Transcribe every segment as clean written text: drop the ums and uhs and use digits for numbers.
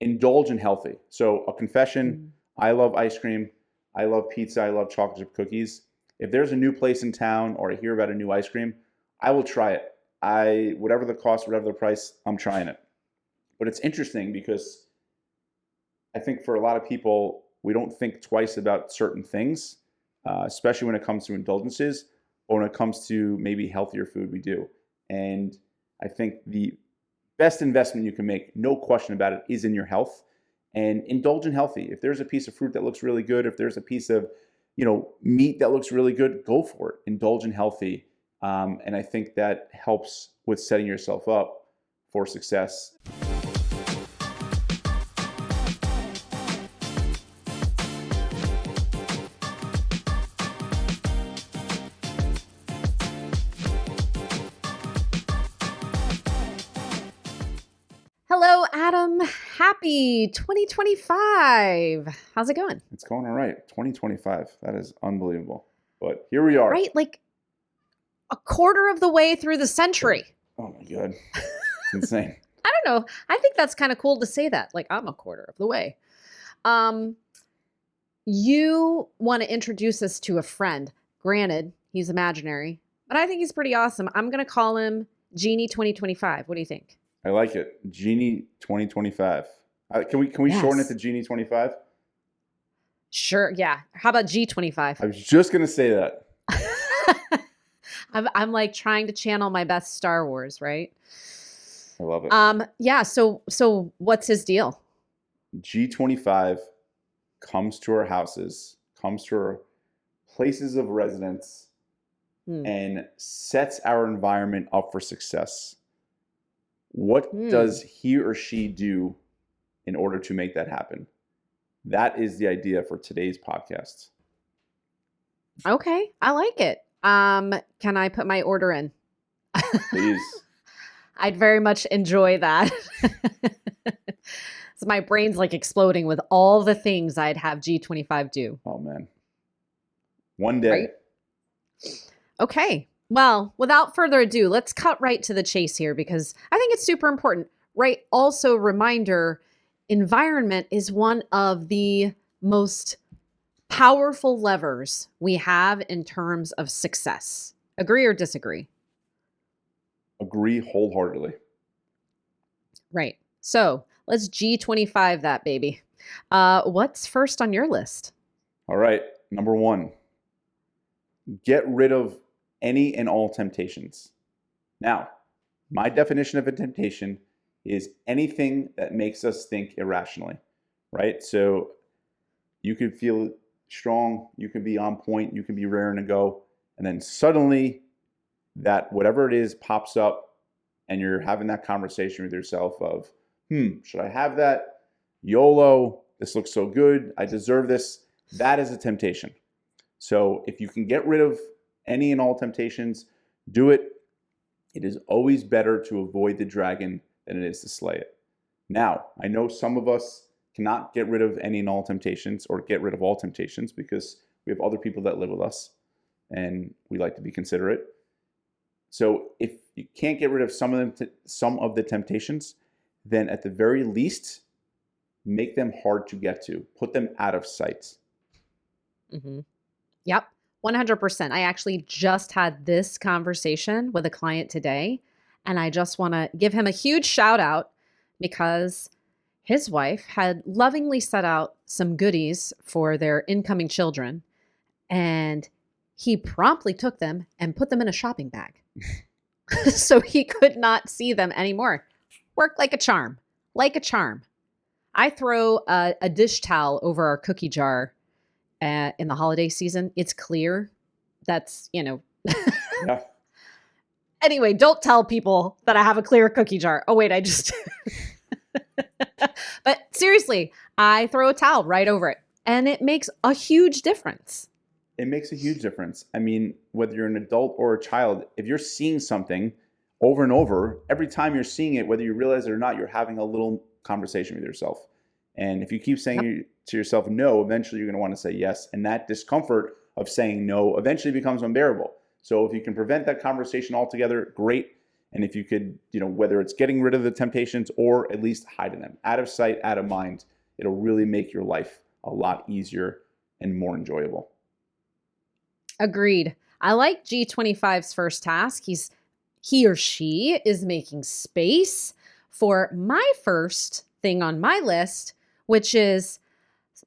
indulge in healthy. So a confession, I love ice cream. I love pizza. I love chocolate chip cookies. If there's a new place in town or I hear about a new ice cream, I will try it. Whatever the cost, whatever the price, I'm trying it. But it's interesting because I think for a lot of people, we don't think twice about certain things, especially when it comes to indulgences or when it comes to maybe healthier food we do. And I think the best investment you can make, no question about it, is in your health. And indulge in healthy. If there's a piece of fruit that looks really good, if there's a piece of meat that looks really good, go for it. Indulge in healthy. And I think that helps with setting yourself up for success. Hello, Adam. Happy 2025. How's it going? It's going all right. 2025. That is unbelievable. But here we are. Right? Like a quarter of the way through the century. Oh my God. It's insane. I don't know. I think that's kind of cool to say that. Like I'm a quarter of the way. You want to introduce us to a friend. Granted, he's imaginary, but I think he's pretty awesome. I'm going to call him Genie 2025. What do you think? I like it. Genie 2025. Can we shorten it to Genie 25? Sure. Yeah. How about G25? I was just going to say that. I'm like trying to channel my best Star Wars, right? I love it. Yeah. So what's his deal? G25 comes to our houses, comes to our places of residence, and sets our environment up for success. What does he or she do in order to make that happen? That is the idea for today's podcast. Okay, I like it. Can I put my order in? Please. I'd very much enjoy that. So my brain's like exploding with all the things I'd have G25 do. Oh man. One day. Right? Okay. Well, without further ado, let's cut right to the chase here because I think it's super important, right? Also, reminder, environment is one of the most powerful levers we have in terms of success. Agree or disagree? Agree wholeheartedly. Right. So let's G25 that, baby. What's first on your list? All right. Number one, get rid of any and all temptations. Now, my definition of a temptation is anything that makes us think irrationally, right? So you could feel strong, you can be on point, you can be raring to go, and then suddenly that whatever it is pops up and you're having that conversation with yourself of, should I have that? YOLO, this looks so good, I deserve this. That is a temptation. So if you can get rid of any and all temptations, do it. It is always better to avoid the dragon than it is to slay it. Now, I know some of us cannot get rid of any and all temptations or get rid of all temptations because we have other people that live with us and we like to be considerate. So if you can't get rid of some of the temptations, then at the very least, make them hard to get to. Put them out of sight. Mm-hmm. Yep. 100%. I actually just had this conversation with a client today, and I just want to give him a huge shout out because his wife had lovingly set out some goodies for their incoming children, and he promptly took them and put them in a shopping bag so he could not see them anymore. Worked like a charm, like a charm. I throw a dish towel over our cookie jar in the holiday season. It's clear. That's, Yeah. Anyway, don't tell people that I have a clear cookie jar. Oh, wait, I just... But seriously, I throw a towel right over it and it makes a huge difference. It makes a huge difference. I mean, whether you're an adult or a child, if you're seeing something over and over, every time you're seeing it, whether you realize it or not, you're having a little conversation with yourself. And if you keep saying to yourself no, eventually you're going to want to say yes. And that discomfort of saying no eventually becomes unbearable. So if you can prevent that conversation altogether, great. And if you could, whether it's getting rid of the temptations or at least hiding them out of sight, out of mind, it'll really make your life a lot easier and more enjoyable. Agreed. I like G25's first task. He or she is making space for my first thing on my list, which is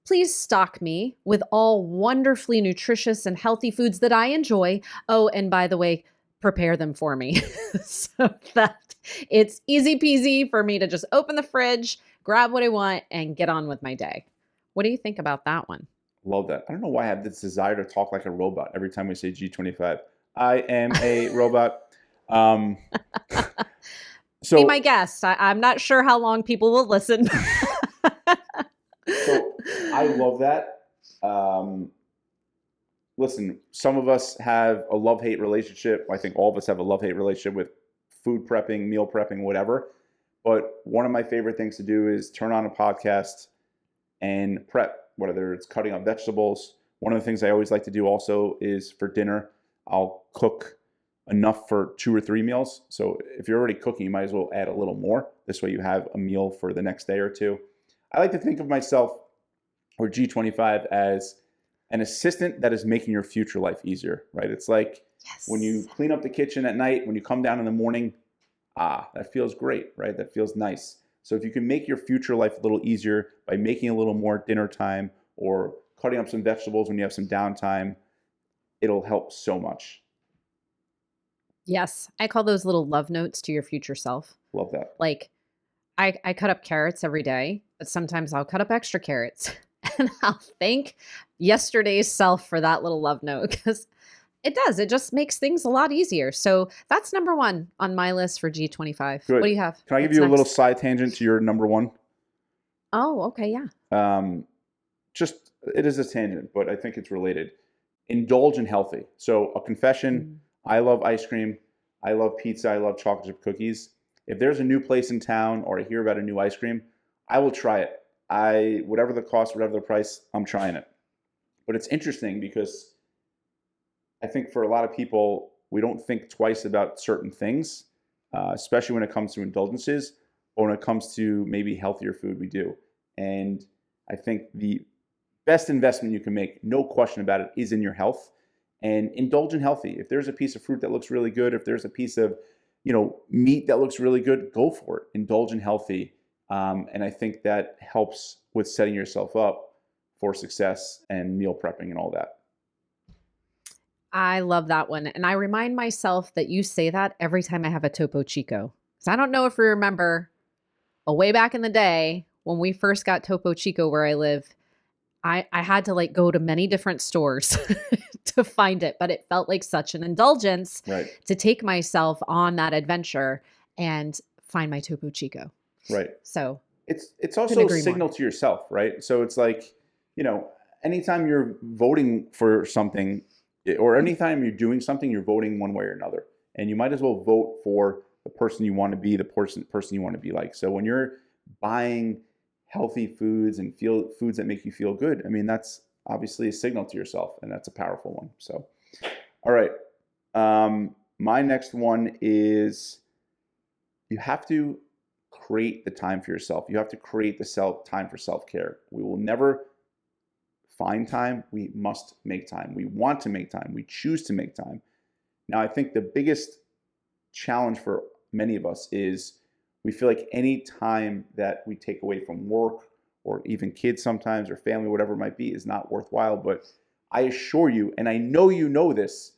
please stock me with all wonderfully nutritious and healthy foods that I enjoy. Oh, and by the way, prepare them for me so that it's easy peasy for me to just open the fridge, grab what I want, and get on with my day. What do you think about that one? Love that. I don't know why I have this desire to talk like a robot every time we say G25. I am a robot. Be my guest. I'm not sure how long people will listen. So I love that. Listen, some of us have a love-hate relationship. I think all of us have a love-hate relationship with food prepping, meal prepping, whatever. But one of my favorite things to do is turn on a podcast and prep, whether it's cutting up vegetables. One of the things I always like to do also is for dinner, I'll cook enough for 2 or 3 meals. So if you're already cooking, you might as well add a little more. This way you have a meal for the next day or two. I like to think of myself, or G25, as an assistant that is making your future life easier, right? It's like when you clean up the kitchen at night, when you come down in the morning, that feels great, right? That feels nice. So if you can make your future life a little easier by making a little more dinner time or cutting up some vegetables when you have some downtime, it'll help so much. Yes. I call those little love notes to your future self. Love that. Like I cut up carrots every day, but sometimes I'll cut up extra carrots and I'll thank yesterday's self for that little love note because it does. It just makes things a lot easier. So that's number 1 on my list for G25. Good. What do you have? Can I give you a little side tangent to your number 1? Oh, okay. Yeah. Just, it is a tangent, but I think it's related. Indulge in healthy. So a confession, I love ice cream. I love pizza. I love chocolate chip cookies. If there's a new place in town or I hear about a new ice cream, I will try it. Whatever the cost, whatever the price, I'm trying it. But it's interesting because I think for a lot of people, we don't think twice about certain things, especially when it comes to indulgences or when it comes to maybe healthier food we do. And I think the best investment you can make, no question about it, is in your health. And indulge in healthy. If there's a piece of fruit that looks really good, if there's a piece of meat that looks really good, go for it. Indulge in healthy. And I think that helps with setting yourself up for success and meal prepping and all that. I love that one. And I remind myself that you say that every time I have a Topo Chico. So I don't know if you remember, but way back in the day when we first got Topo Chico where I live, I had to go to many different stores to find it, but it felt like such an indulgence to take myself on that adventure and find my Topo Chico. Right. So it's also a signal to yourself, right? So it's like, anytime you're voting for something or anytime you're doing something, you're voting one way or another. And you might as well vote for the person you want to be, the person you want to be like. So when you're buying healthy foods and foods that make you feel good, I mean, that's obviously a signal to yourself, and that's a powerful one. So, all right. My next one is you have to create the time for yourself. You have to create the time for self-care. We will never find time. We must make time. We want to make time. We choose to make time. Now, I think the biggest challenge for many of us is we feel like any time that we take away from work or even kids sometimes or family, whatever it might be, is not worthwhile. But I assure you, and I know you know this,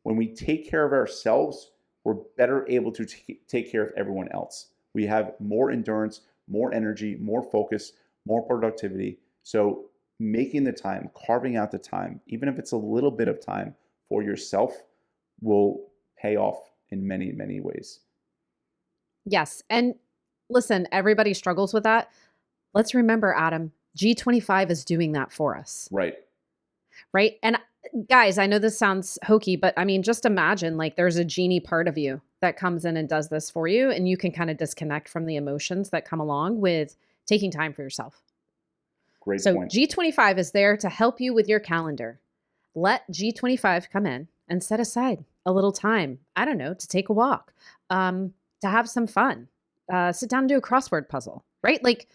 when we take care of ourselves, we're better able to take care of everyone else. We have more endurance, more energy, more focus, more productivity. So making the time, carving out the time, even if it's a little bit of time for yourself, will pay off in many, many ways. Yes. And listen, everybody struggles with that. Let's remember, Adam, G25 is doing that for us. Right. Right. And guys, I know this sounds hokey, but I mean, just imagine there's a genie part of you that comes in and does this for you, and you can kind of disconnect from the emotions that come along with taking time for yourself. Great so point. G25 is there to help you with your calendar. Let G25 come in and set aside a little time, I don't know, to take a walk, to have some fun, sit down and do a crossword puzzle, right? Like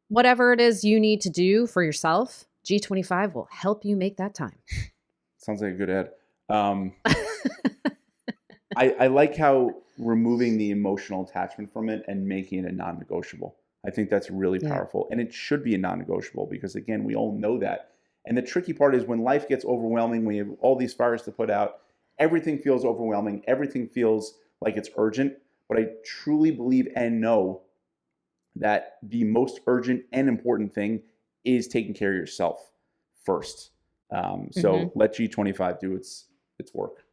whatever it is you need to do for yourself, G25 will help you make that time. Sounds like a good ad. I like how removing the emotional attachment from it and making it a non-negotiable. I think that's really Yeah. powerful. And it should be a non-negotiable because, again, we all know that. And the tricky part is when life gets overwhelming, when you have all these fires to put out, everything feels overwhelming. Everything feels like it's urgent. But I truly believe and know that the most urgent and important thing is taking care of yourself first. So let G25 do its work.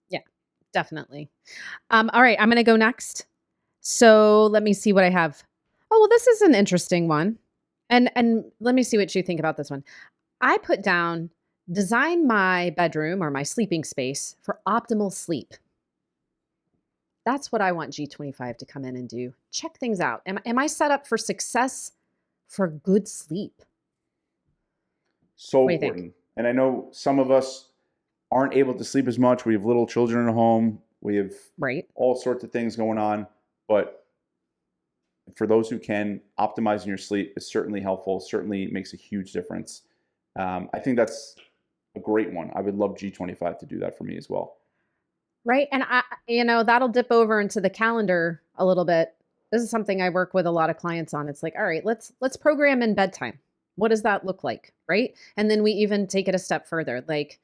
Yeah, definitely. All right, I'm going to go next. So let me see what I have. Oh, well, this is an interesting one. And let me see what you think about this one. I put down design my bedroom or my sleeping space for optimal sleep. That's what I want G25 to come in and do. Check things out. Am I set up for success for good sleep? So What do you think? important. And I know some of us aren't able to sleep as much. We have little children at home. We have Right? all sorts of things going on. But for those who can, optimizing your sleep is certainly helpful, certainly makes a huge difference. I think that's a great one. I would love G25 to do that for me as well. Right. And that'll dip over into the calendar a little bit. This is something I work with a lot of clients on. It's like, all right, let's program in bedtime. What does that look like? Right. And then we even take it a step further. Like,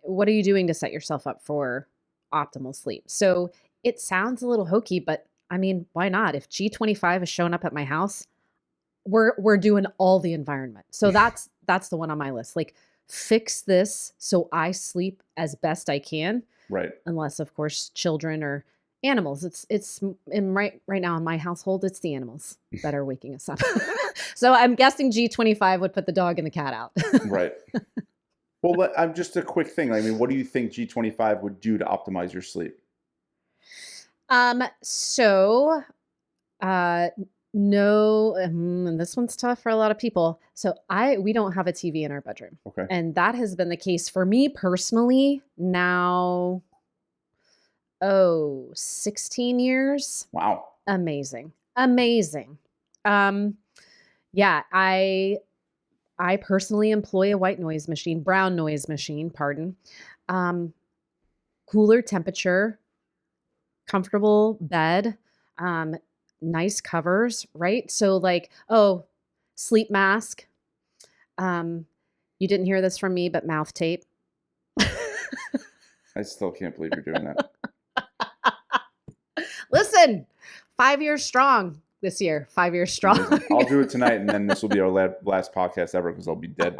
what are you doing to set yourself up for optimal sleep? So it sounds a little hokey, but I mean, why not? If G25 is showing up at my house, we're doing all the environment. So that's the one on my list. Like, fix this so I sleep as best I can. Right. Unless, of course, children or animals. It's in right now in my household, it's the animals that are waking us up. So I'm guessing G25 would put the dog and the cat out. Right. Well, I'm just a quick thing. I mean, what do you think G25 would do to optimize your sleep? So no, and this one's tough for a lot of people. So we don't have a TV in our bedroom. Okay. And that has been the case for me personally now, 16 years. Wow. Amazing. Yeah, I personally employ a brown noise machine, pardon. Cooler temperature, comfortable bed, nice covers, right? So like, sleep mask. You didn't hear this from me, but mouth tape. I still can't believe you're doing that. Listen, 5 years strong this year. 5 years strong. Amazing. I'll do it tonight, and then this will be our last podcast ever because I'll be dead.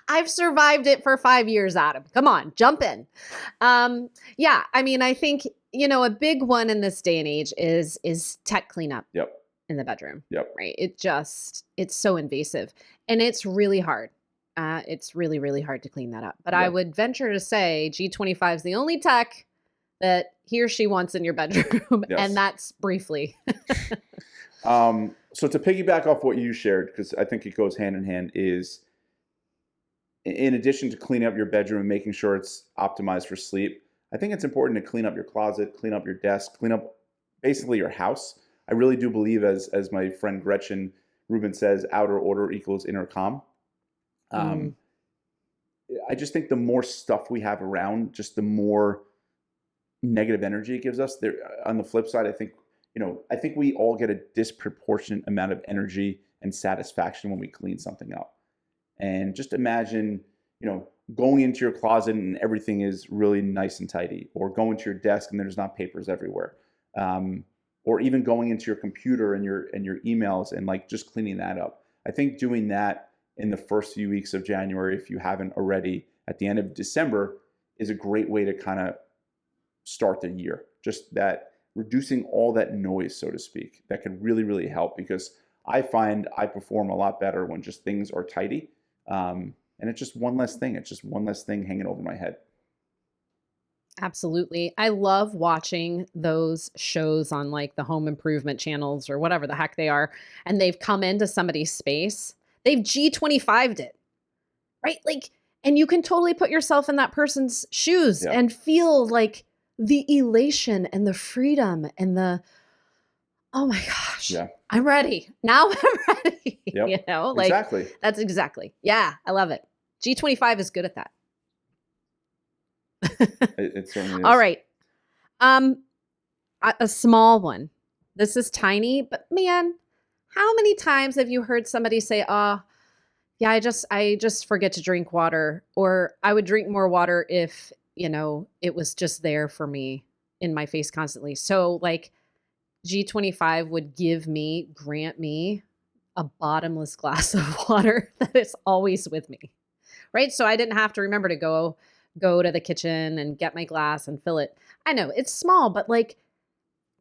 I've survived it for 5 years, Adam. Come on, jump in. Yeah, I mean, I think, a big one in this day and age is tech cleanup. Yep. In the bedroom. Yep. Right. It's so invasive and it's really hard. It's really, really hard to clean that up. But I would venture to say G25 is the only tech that he or she wants in your bedroom. Yes. And that's briefly. So to piggyback off what you shared, because I think it goes hand in hand, is in addition to cleaning up your bedroom and making sure it's optimized for sleep, I think it's important to clean up your closet, clean up your desk, clean up basically your house. I really do believe, as my friend Gretchen Rubin says, outer order equals inner calm. I just think the more stuff we have around, just the more negative energy it gives us. There, on the flip side, I think we all get a disproportionate amount of energy and satisfaction when we clean something up. And just imagine, going into your closet and everything is really nice and tidy, or going to your desk and there's not papers everywhere. Or even going into your computer and your emails and like just cleaning that up. I think doing that in the first few weeks of January, if you haven't already, at the end of December, is a great way to kind of start the year. Just that reducing all that noise, so to speak, that can really, really help, because I find I perform a lot better when just things are tidy. And it's just one less thing. It's just one less thing hanging over my head. Absolutely. I love watching those shows on like the home improvement channels or whatever the heck they are. And they've come into somebody's space. They've G25'd it, right? Like, And you can totally put yourself in that person's shoes Yeah. and feel like the elation and the freedom and the, oh my gosh, Yeah. I'm ready. Now I'm ready. Yep. You know, like Exactly. that's exactly. Yeah, I love it. G25 is good at that. It certainly is. All right. Um, a small one. This is tiny, but man, how many times have you heard somebody say, "Oh, yeah, I just forget to drink water," or "I would drink more water if, it was just there for me in my face constantly." So like G25 would grant me a bottomless glass of water that is always with me. Right? So I didn't have to remember to go to the kitchen and get my glass and fill it. I know it's small, but like,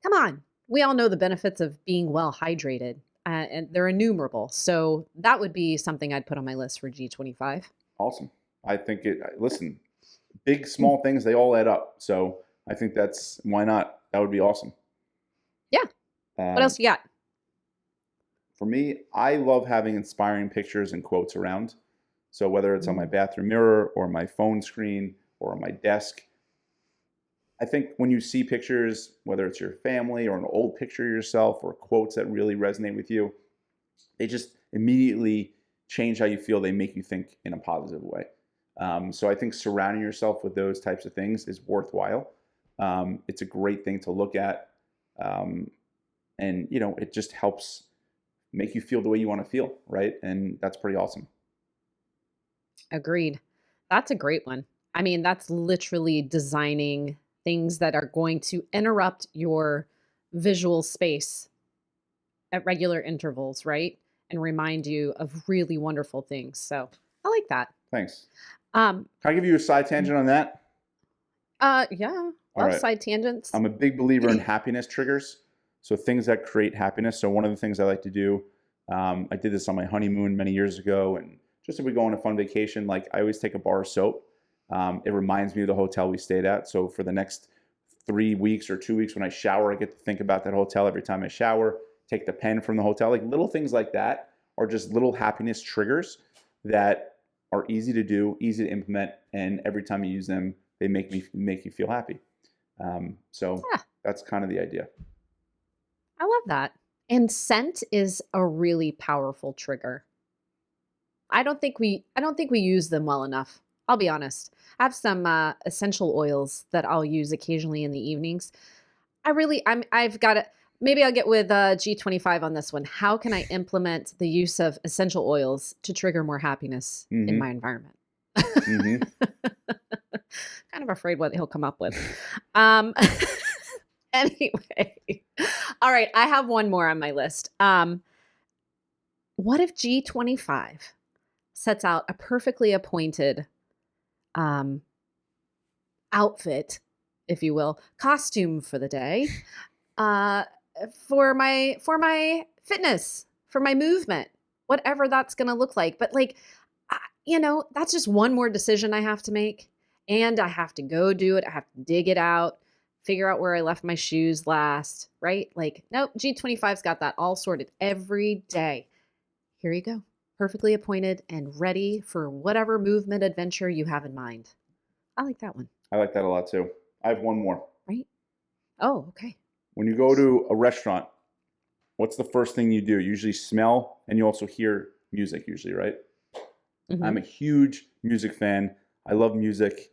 come on. We all know the benefits of being well hydrated, and they're innumerable. So that would be something I'd put on my list for G25. Awesome. I think listen, big, small things, they all add up. So I think why not? That would be awesome. Yeah. What else you got? For me, I love having inspiring pictures and quotes around. So whether it's on my bathroom mirror or my phone screen or on my desk, I think when you see pictures, whether it's your family or an old picture of yourself or quotes that really resonate with you, they just immediately change how you feel. They make you think in a positive way. So I think surrounding yourself with those types of things is worthwhile. It's a great thing to look at. And, it just helps make you feel the way you want to feel, right? And that's pretty awesome. Agreed. That's a great one. I mean, that's literally designing things that are going to interrupt your visual space at regular intervals, right? And remind you of really wonderful things. So I like that. Thanks. Um, Can I give you a side tangent on that? yeah, All love right. side tangents. I'm a big believer in happiness triggers. So things that create happiness. So one of the things I like to do, I did this on my honeymoon many years ago, and just if we go on a fun vacation, like I always take a bar of soap. It reminds me of the hotel we stayed at. So for the next 3 weeks or 2 weeks when I shower, I get to think about that hotel every time I shower, take the pen from the hotel. Like little things like that are just little happiness triggers that are easy to do, easy to implement, and every time you use them, they make you feel happy. So Yeah, that's kind of the idea. I love that. And scent is a really powerful trigger. I don't think we use them well enough. I'll be honest. I have some essential oils that I'll use occasionally in the evenings. I've got to, maybe I'll get with G25 on this one. How can I implement the use of essential oils to trigger more happiness in my environment? Mm-hmm. Kind of afraid what he'll come up with. Um, anyway, all right. I have one more on my list. What if G25 sets out a perfectly appointed um, outfit, if you will, costume for the day, uh, for my fitness, for my movement, whatever that's going to look like. But like, that's just one more decision I have to make, and I have to go do it. I have to dig it out, figure out where I left my shoes last, right? Like, nope, G25's got that all sorted every day. Here you go. Perfectly appointed and ready for whatever movement adventure you have in mind. I like that one. I like that a lot too. I have one more. Right? Oh, okay. When you go to a restaurant, what's the first thing you do? You usually smell, and you also hear music usually, right? Mm-hmm. I'm a huge music fan. I love music.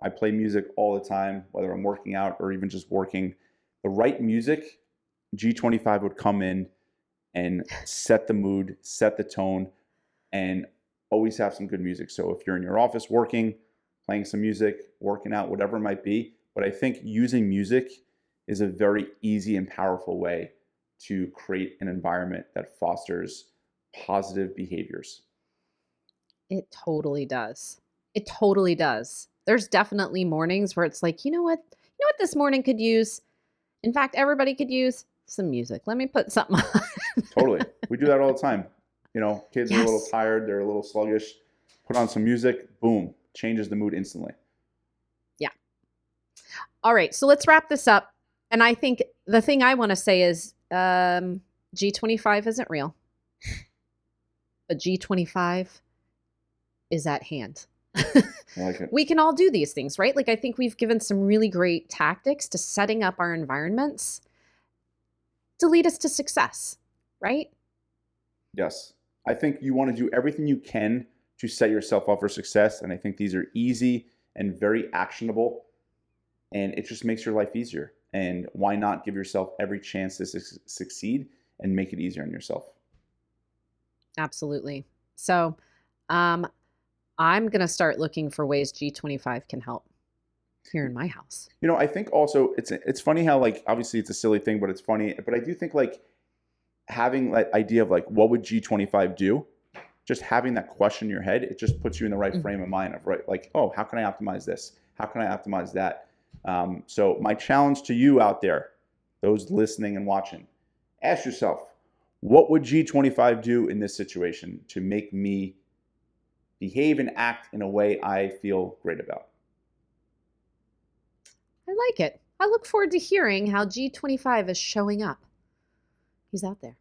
I play music all the time, whether I'm working out or even just working. The right music, G25 would come in and set the mood, set the tone, and always have some good music. So if you're in your office working, playing some music, working out, whatever it might be. But I think using music is a very easy and powerful way to create an environment that fosters positive behaviors. It totally does. It totally does. There's definitely mornings where it's like, you know what? You know what this morning could use? In fact, everybody could use some music. Let me put something on. Totally. We do that all the time. Kids are a little Yes. tired, they're a little sluggish. Put on some music, boom, changes the mood instantly. Yeah. All right. So let's wrap this up. And I think the thing I want to say is G25 isn't real, but G25 is at hand. I like it. We can all do these things, right? Like, I think we've given some really great tactics to setting up our environments to lead us to success, right? Yes. I think you want to do everything you can to set yourself up for success. And I think these are easy and very actionable. And it just makes your life easier. And why not give yourself every chance to succeed and make it easier on yourself? Absolutely. So, um, I'm going to start looking for ways G25 can help here in my house. I think also it's funny how, like, obviously it's a silly thing, but it's funny. But I do think, like, having that idea of, like, what would G25 do? Just having that question in your head, it just puts you in the right frame of mind of, right, like, oh, how can I optimize this? How can I optimize that? So my challenge to you out there, those listening and watching, ask yourself, what would G25 do in this situation to make me behave and act in a way I feel great about? I like it. I look forward to hearing how G25 is showing up. He's out there.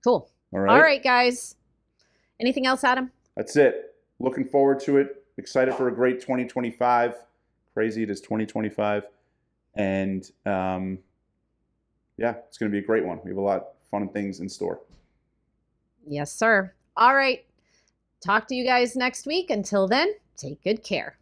Cool. All All right. right, guys. Anything else, Adam? That's it. Looking forward to it. Excited for a great 2025. Crazy it is 2025. And yeah, it's going to be a great one. We have a lot of fun things in store. Yes, sir. All right. Talk to you guys next week. Until then, take good care.